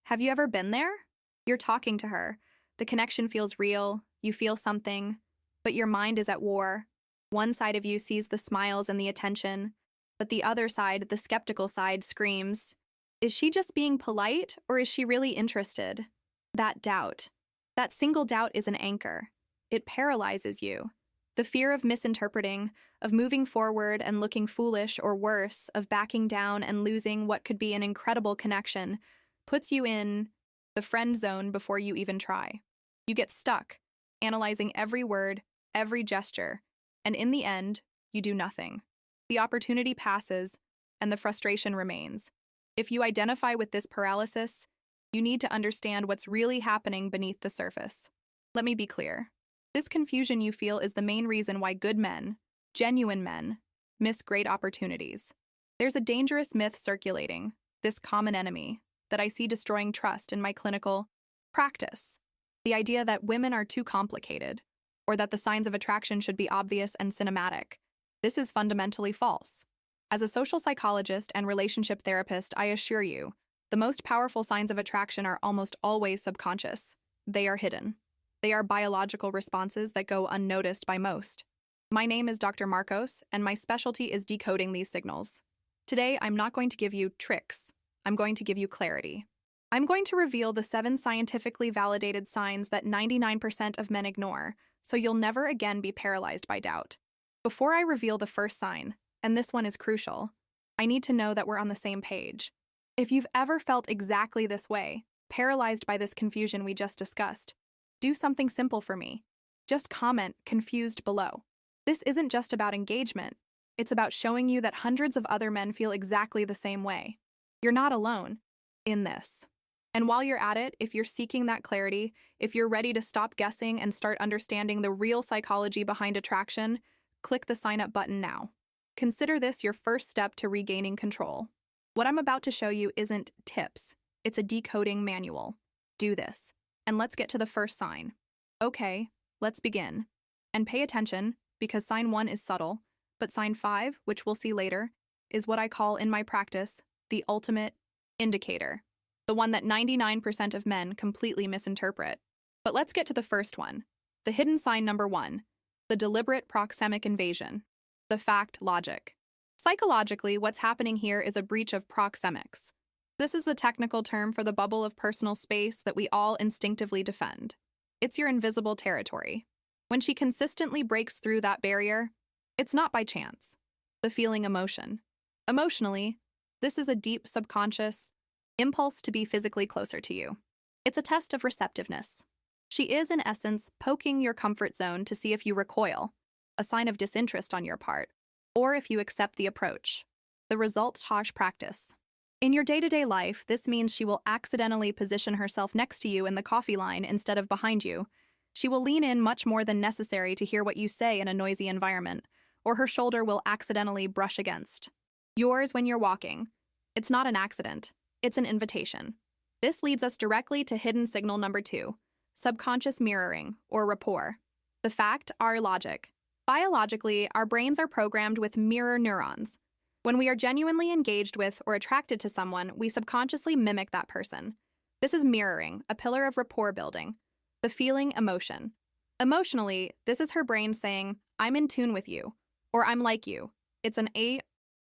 Have you ever been there? You're talking to her. The connection feels real, you feel something, but your mind is at war. One side of you sees the smiles and the attention, but the other side, the skeptical side, screams, is she just being polite or is she really interested? That doubt. That single doubt is an anchor. It paralyzes you. The fear of misinterpreting, of moving forward and looking foolish or worse, of backing down and losing what could be an incredible connection, puts you in the friend zone before you even try. You get stuck, analyzing every word, every gesture, and in the end, you do nothing. The opportunity passes, and the frustration remains. If you identify with this paralysis, you need to understand what's really happening beneath the surface. Let me be clear. This confusion you feel is the main reason why good men, genuine men, miss great opportunities. There's a dangerous myth circulating, this common enemy, that I see destroying trust in my clinical practice. The idea that women are too complicated, or that the signs of attraction should be obvious and cinematic. This is fundamentally false. As a social psychologist and relationship therapist, I assure you, the most powerful signs of attraction are almost always subconscious. They are hidden. They are biological responses that go unnoticed by most. My name is Dr. Marcos, and my specialty is decoding these signals. Today, I'm not going to give you tricks. I'm going to give you clarity. I'm going to reveal the 7 scientifically validated signs that 99% of men ignore, so you'll never again be paralyzed by doubt. Before I reveal the first sign, and this one is crucial, I need to know that we're on the same page. If you've ever felt exactly this way, paralyzed by this confusion we just discussed, do something simple for me. Just comment "confused" below. This isn't just about engagement. It's about showing you that hundreds of other men feel exactly the same way. You're not alone in this. And while you're at it, if you're seeking that clarity, if you're ready to stop guessing and start understanding the real psychology behind attraction, click the sign up button now. Consider this your first step to regaining control. What I'm about to show you isn't tips, it's a decoding manual. Do this, and let's get to the first sign. Okay, let's begin. And pay attention, because sign 1 is subtle, but sign 5, which we'll see later, is what I call in my practice the ultimate indicator, the one that 99% of men completely misinterpret. But let's get to the first one, the hidden sign number 1, the deliberate proxemic invasion, the fact logic. Psychologically, what's happening here is a breach of proxemics. This is the technical term for the bubble of personal space that we all instinctively defend. It's your invisible territory. When she consistently breaks through that barrier, it's not by chance. The feeling emotion. Emotionally, this is a deep subconscious impulse to be physically closer to you. It's a test of receptiveness. She is, in essence, poking your comfort zone to see if you recoil, a sign of disinterest on your part, or if you accept the approach. The result: harsh practice. In your day-to-day life, this means she will accidentally position herself next to you in the coffee line instead of behind you. She will lean in much more than necessary to hear what you say in a noisy environment, or her shoulder will accidentally brush against yours when you're walking. It's not an accident. It's an invitation. This leads us directly to hidden signal number 2, subconscious mirroring, or rapport. The fact, our logic. Biologically, our brains are programmed with mirror neurons. When we are genuinely engaged with or attracted to someone, we subconsciously mimic that person. This is mirroring, a pillar of rapport building. The feeling, emotion. Emotionally, this is her brain saying, I'm in tune with you, or I'm like you. It's an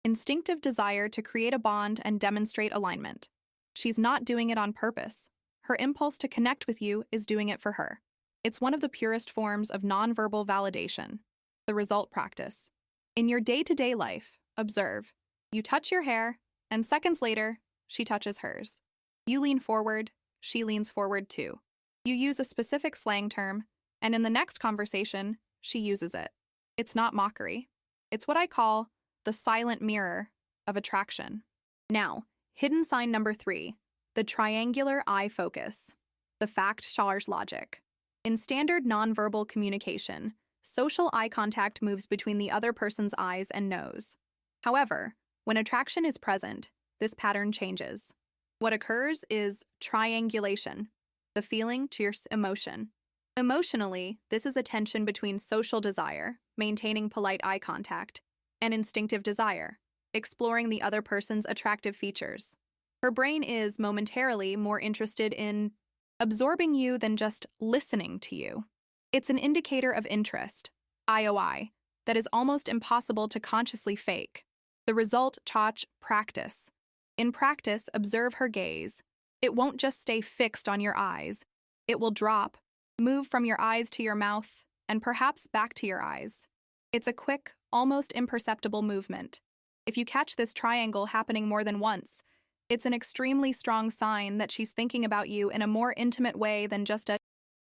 instinctive desire to create a bond and demonstrate alignment. She's not doing it on purpose. Her impulse to connect with you is doing it for her. It's one of the purest forms of nonverbal validation. The result: practice. In your day-to-day life, observe. You touch your hair, and seconds later, she touches hers. You lean forward, she leans forward too. You use a specific slang term, and in the next conversation, she uses it. It's not mockery. It's what I call the silent mirror of attraction. Now, hidden sign number 3, the triangular eye focus, the fact Schar's logic. In standard nonverbal communication, social eye contact moves between the other person's eyes and nose. However, when attraction is present, this pattern changes. What occurs is triangulation, the feeling to your emotion. Emotionally, this is a tension between social desire, maintaining polite eye contact, and instinctive desire, exploring the other person's attractive features. Her brain is momentarily more interested in absorbing you than just listening to you. It's an indicator of interest, IOI, that is almost impossible to consciously fake. The result, Chach, practice. In practice, observe her gaze. It won't just stay fixed on your eyes. It will drop, move from your eyes to your mouth, and perhaps back to your eyes. It's a quick, almost imperceptible movement. If you catch this triangle happening more than once, it's an extremely strong sign that she's thinking about you in a more intimate way than just a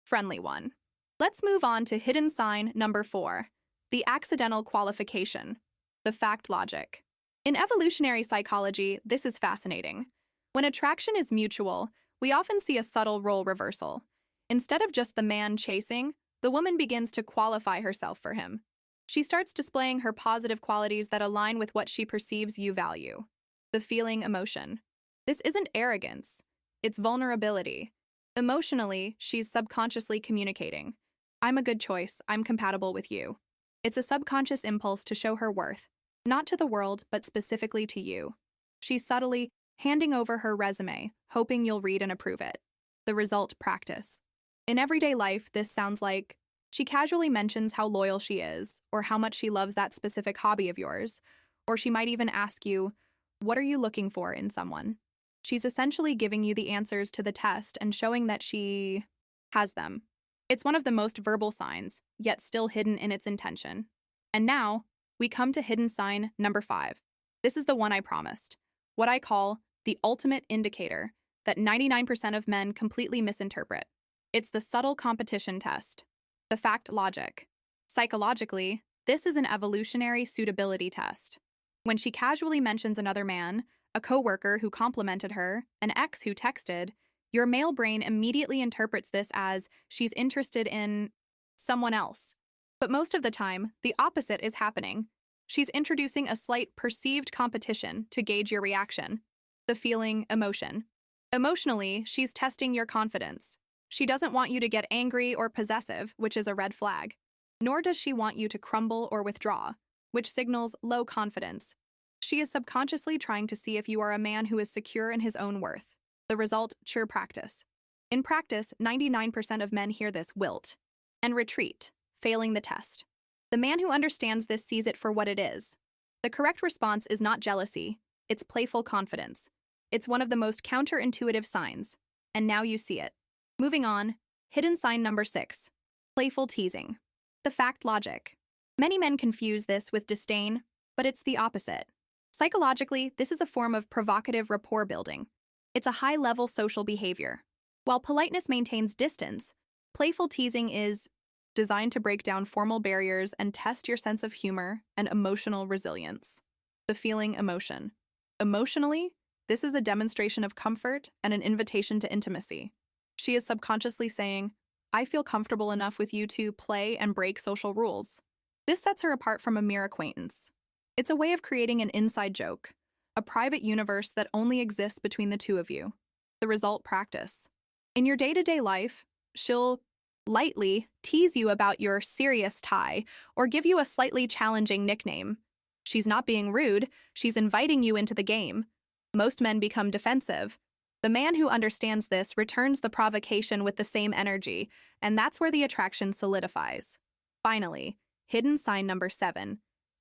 friendly one. Let's move on to hidden sign number 4, the accidental qualification, the fact logic. In evolutionary psychology, this is fascinating. When attraction is mutual, we often see a subtle role reversal. Instead of just the man chasing, the woman begins to qualify herself for him. She starts displaying her positive qualities that align with what she perceives you value. The feeling emotion. This isn't arrogance, it's vulnerability. Emotionally, she's subconsciously communicating. I'm a good choice, I'm compatible with you. It's a subconscious impulse to show her worth, not to the world, but specifically to you. She's subtly handing over her resume, hoping you'll read and approve it. The result, practice. In everyday life, this sounds like she casually mentions how loyal she is, or how much she loves that specific hobby of yours, or she might even ask you, what are you looking for in someone? She's essentially giving you the answers to the test and showing that she has them. It's one of the most verbal signs, yet still hidden in its intention. And now, we come to hidden sign number 5. This is the one I promised, what I call the ultimate indicator that 99% of men completely misinterpret. It's the subtle competition test, the fact logic. Psychologically, this is an evolutionary suitability test. When she casually mentions another man, a coworker who complimented her, an ex who texted, your male brain immediately interprets this as she's interested in someone else. But most of the time, the opposite is happening. She's introducing a slight perceived competition to gauge your reaction. The feeling, emotion. Emotionally, she's testing your confidence. She doesn't want you to get angry or possessive, which is a red flag. Nor does she want you to crumble or withdraw, which signals low confidence. She is subconsciously trying to see if you are a man who is secure in his own worth. The result, sure practice. In practice, 99% of men hear this wilt and retreat, failing the test. The man who understands this sees it for what it is. The correct response is not jealousy, it's playful confidence. It's one of the most counterintuitive signs, and now you see it. Moving on, hidden sign number 6, playful teasing. The fact logic. Many men confuse this with disdain, but it's the opposite. Psychologically, this is a form of provocative rapport building. It's a high-level social behavior. While politeness maintains distance, playful teasing is designed to break down formal barriers and test your sense of humor and emotional resilience. The feeling emotion. Emotionally, this is a demonstration of comfort and an invitation to intimacy. She is subconsciously saying, I feel comfortable enough with you to play and break social rules. This sets her apart from a mere acquaintance. It's a way of creating an inside joke, a private universe that only exists between the two of you. The result, practice. In your day-to-day life, she'll lightly tease you about your serious tie or give you a slightly challenging nickname. She's not being rude, she's inviting you into the game. Most men become defensive. The man who understands this returns the provocation with the same energy, and that's where the attraction solidifies. Finally, hidden sign number 7.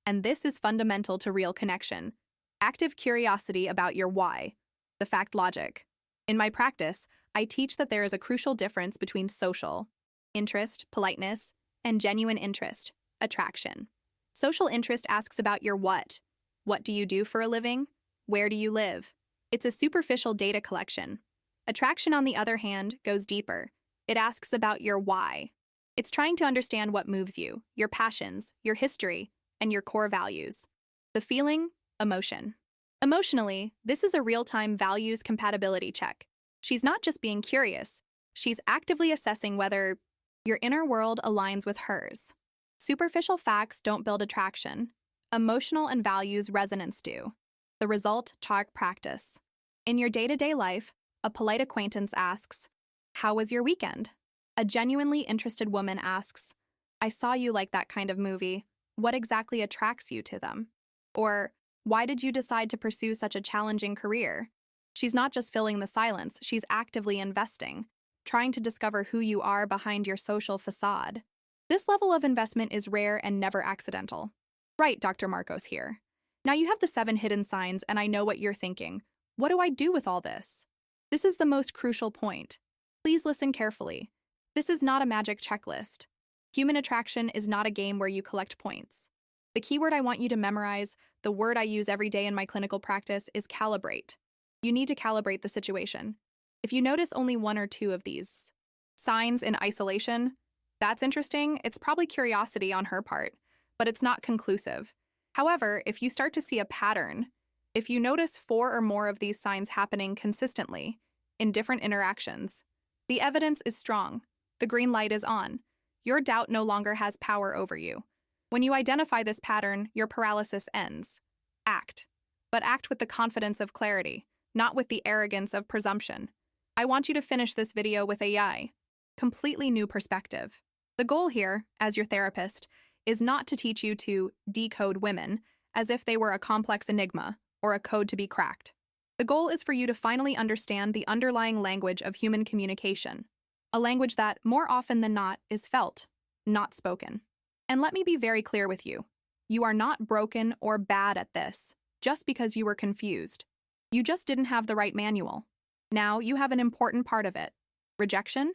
And this is fundamental to real connection. Active curiosity about your why, the fact logic. In my practice, I teach that there is a crucial difference between social interest, politeness, and genuine interest, attraction. Social interest asks about your what. What do you do for a living? Where do you live? It's a superficial data collection. Attraction, on the other hand, goes deeper. It asks about your why. It's trying to understand what moves you, your passions, your history, and your core values. The feeling, emotion. Emotionally, this is a real-time values compatibility check. She's not just being curious, she's actively assessing whether your inner world aligns with hers. Superficial facts don't build attraction. Emotional and values resonance do. The result, talk practice. In your day-to-day life, a polite acquaintance asks, how was your weekend? A genuinely interested woman asks, I saw you like that kind of movie. What exactly attracts you to them? Or, why did you decide to pursue such a challenging career? She's not just filling the silence, she's actively investing, trying to discover who you are behind your social facade. This level of investment is rare and never accidental. Right, Dr. Marcos here. Now you have the 7 hidden signs, and I know what you're thinking. What do I do with all this? This is the most crucial point. Please listen carefully. This is not a magic checklist. Human attraction is not a game where you collect points. The keyword I want you to memorize, the word I use every day in my clinical practice, is calibrate. You need to calibrate the situation. If you notice only 1 or 2 of these signs in isolation, that's interesting. It's probably curiosity on her part, but it's not conclusive. However, if you start to see a pattern, if you notice 4 or more of these signs happening consistently in different interactions, the evidence is strong. The green light is on. Your doubt no longer has power over you. When you identify this pattern, your paralysis ends. Act. But act with the confidence of clarity, not with the arrogance of presumption. I want you to finish this video with a completely new perspective. The goal here, as your therapist, is not to teach you to decode women as if they were a complex enigma or a code to be cracked. The goal is for you to finally understand the underlying language of human communication, a language that, more often than not, is felt, not spoken. And let me be very clear with you. You are not broken or bad at this just because you were confused. You just didn't have the right manual. Now you have an important part of it. Rejection,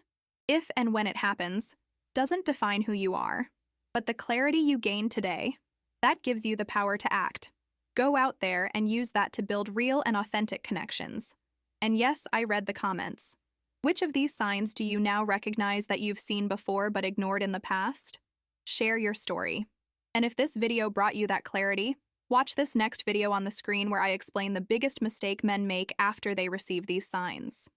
if and when it happens, doesn't define who you are. But the clarity you gain today, that gives you the power to act. Go out there and use that to build real and authentic connections. And yes, I read the comments. Which of these signs do you now recognize that you've seen before but ignored in the past? Share your story. And if this video brought you that clarity, watch this next video on the screen where I explain the biggest mistake men make after they receive these signs.